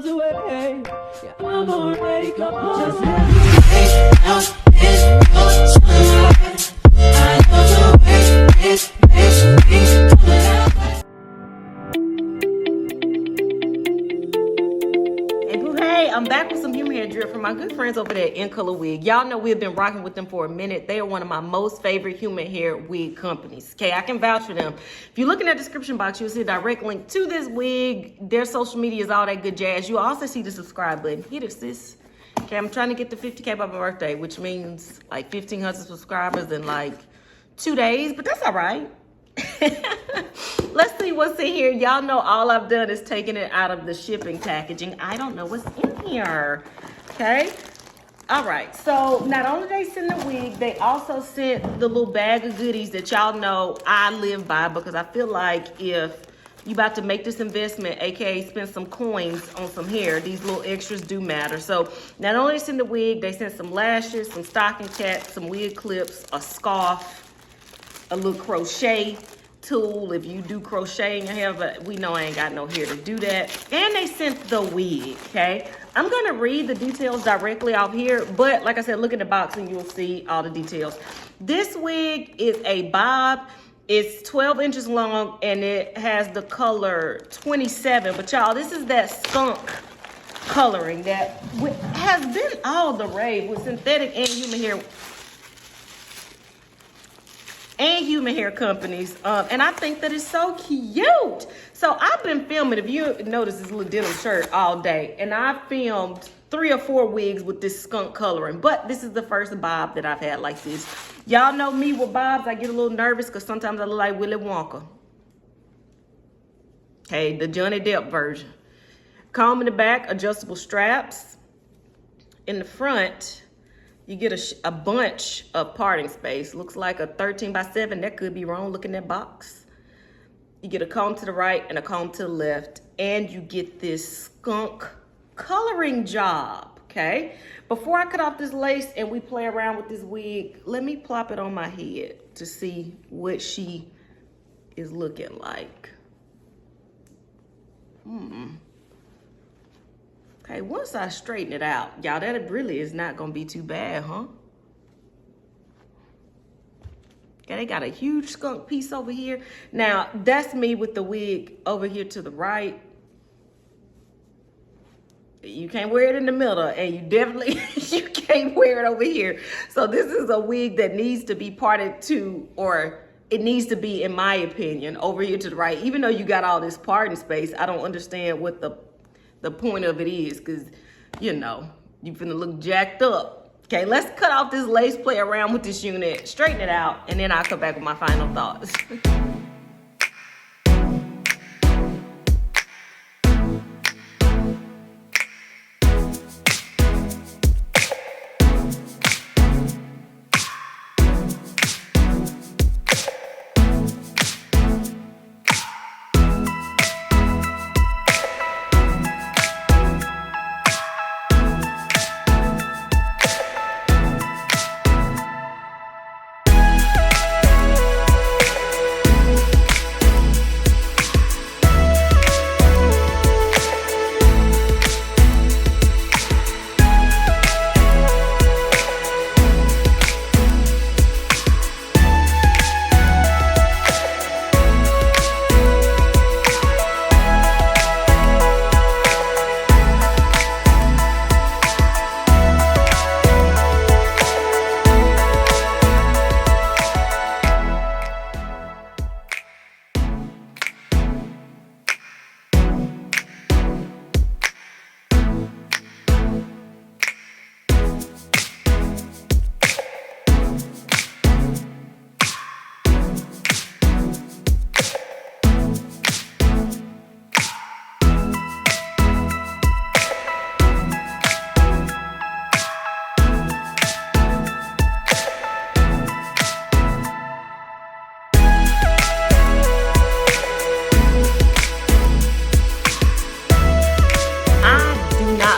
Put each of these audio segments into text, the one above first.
miles away. Yeah, I'm already gone. Just let me out in your sunlight. I love the way it makes me come alive. Hey, I'm back with some human hair drip from my good friends over there at Incolorwig. Y'all know we've been rocking with them for a minute. They are one of my most favorite human hair wig companies. Okay, I can vouch for them. If you look in that description box, you'll see a direct link to this wig. Their social media is all that good jazz. You'll also see the subscribe button. Hit it, sis. Okay, I'm trying to get to 50K by my birthday, which means like 1,500 subscribers in like 2 days, but that's all right. Let's see what's in here. Y'all know all I've done is taken it out of the shipping packaging. I don't know what's in here. Okay. All right. So not only they sent the wig, they also sent the little bag of goodies that y'all know I live by, because I feel like if you about to make this investment, aka spend some coins on some hair, these little extras do matter. So not only they sent the wig, they sent some lashes, some stocking caps, some wig clips, a scarf, a little crochet tool if you do crochet in your hair, but we know I ain't got no hair to do that. And they sent the wig, okay? I'm gonna read the details directly off here, but like I said, look at the box and you'll see all the details. This wig is a bob. It's 12 inches long and it has the color 27, but y'all, this is that skunk coloring that has been all the rave with synthetic and human hair companies, and I think that it's so cute. So I've been filming, if you notice this little denim shirt all day, and I've filmed 3 or 4 wigs with this skunk coloring, but this is the first bob that I've had like this. Y'all know me with bobs, I get a little nervous because sometimes I look like Willy Wonka. Hey, the Johnny Depp version. Comb in the back, adjustable straps. In the front, you get a bunch of parting space. Looks like a 13x7. That could be wrong. Look in that box. You get a comb to the right and a comb to the left. And you get this skunk coloring job, okay? Before I cut off this lace and we play around with this wig, let me plop it on my head to see what she is looking like. Okay, once I straighten it out, y'all, that really is not gonna be too bad, huh? Okay, they got a huge skunk piece over here. Now, that's me with the wig over here to the right. You can't wear it in the middle, and you definitely, you can't wear it over here. So this is a wig that needs to be parted to, or it needs to be, in my opinion, over here to the right. Even though you got all this parting space, I don't understand what the point of it is, because, you know, you finna look jacked up. Okay, let's cut off this lace, play around with this unit, straighten it out, and then I'll come back with my final thoughts.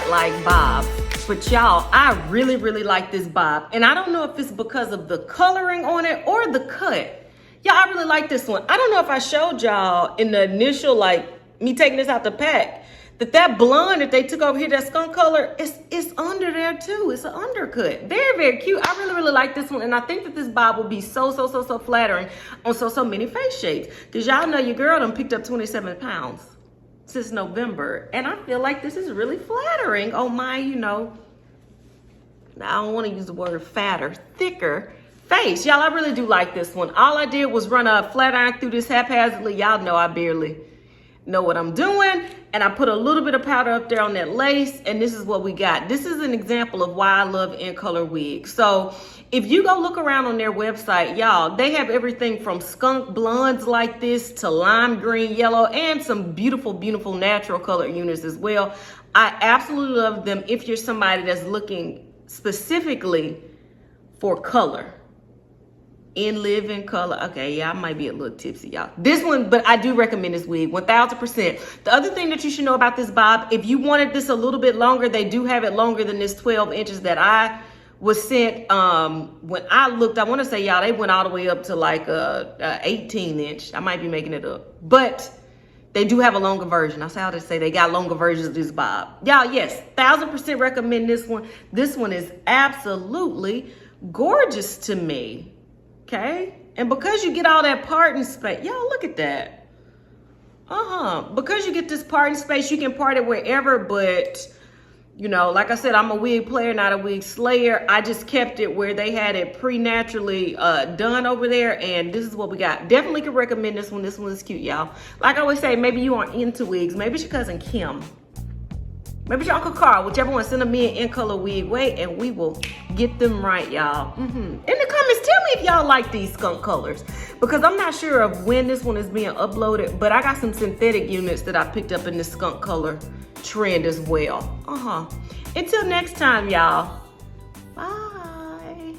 Like bob, but y'all, I really like this bob, and I don't know if it's because of the coloring on it or the cut. Y'all, I really like this one. I don't know if I showed y'all in the initial, like, me taking this out the pack, that blonde that they took over here, that skunk color, it's under there too. It's an undercut. Very, very cute. I really, really like this one. And I think that this bob will be so flattering on so many face shapes. Because y'all know your girl done picked up 27 pounds since November. And I feel like this is really flattering on my, you know, I don't want to use the word fatter, thicker face. Y'all, I really do like this one. All I did was run a flat iron through this haphazardly. Y'all know I barely know what I'm doing. And I put a little bit of powder up there on that lace, and this is what we got. This is an example of why I love Incolorwig. So if you go look around on their website, y'all, they have everything from skunk blondes like this to lime green, yellow, and some beautiful, beautiful natural color units as well. I absolutely love them if you're somebody that's looking specifically for color. In living color. Okay, yeah, I might be a little tipsy, y'all. This one, but I do recommend this wig 1000%. The other thing that you should know about this bob, if you wanted this a little bit longer, they do have it longer than this 12 inches that I was sent. When I looked, I want to say, y'all, they went all the way up to like a 18 inch. I might be making it up, but they do have a longer version. That's how they say they got longer versions of this bob. Y'all, yes, 1000% recommend this one. This one is absolutely gorgeous to me. Okay, and because you get all that parting space, y'all look at that. Because you get this parting space, you can part it wherever, but you know, like I said, I'm a wig player, not a wig slayer. I just kept it where they had it pre-naturally done over there, and this is what we got. Definitely can recommend this one. This one is cute, y'all. Like I always say, maybe you aren't into wigs. Maybe it's your cousin Kim. Maybe your Uncle Carl, whichever one, send them in Incolorwig way, and we will get them right, y'all. In the comments, tell me if y'all like these skunk colors, because I'm not sure of when this one is being uploaded, but I got some synthetic units that I picked up in this skunk color trend as well. Until next time, y'all. Bye.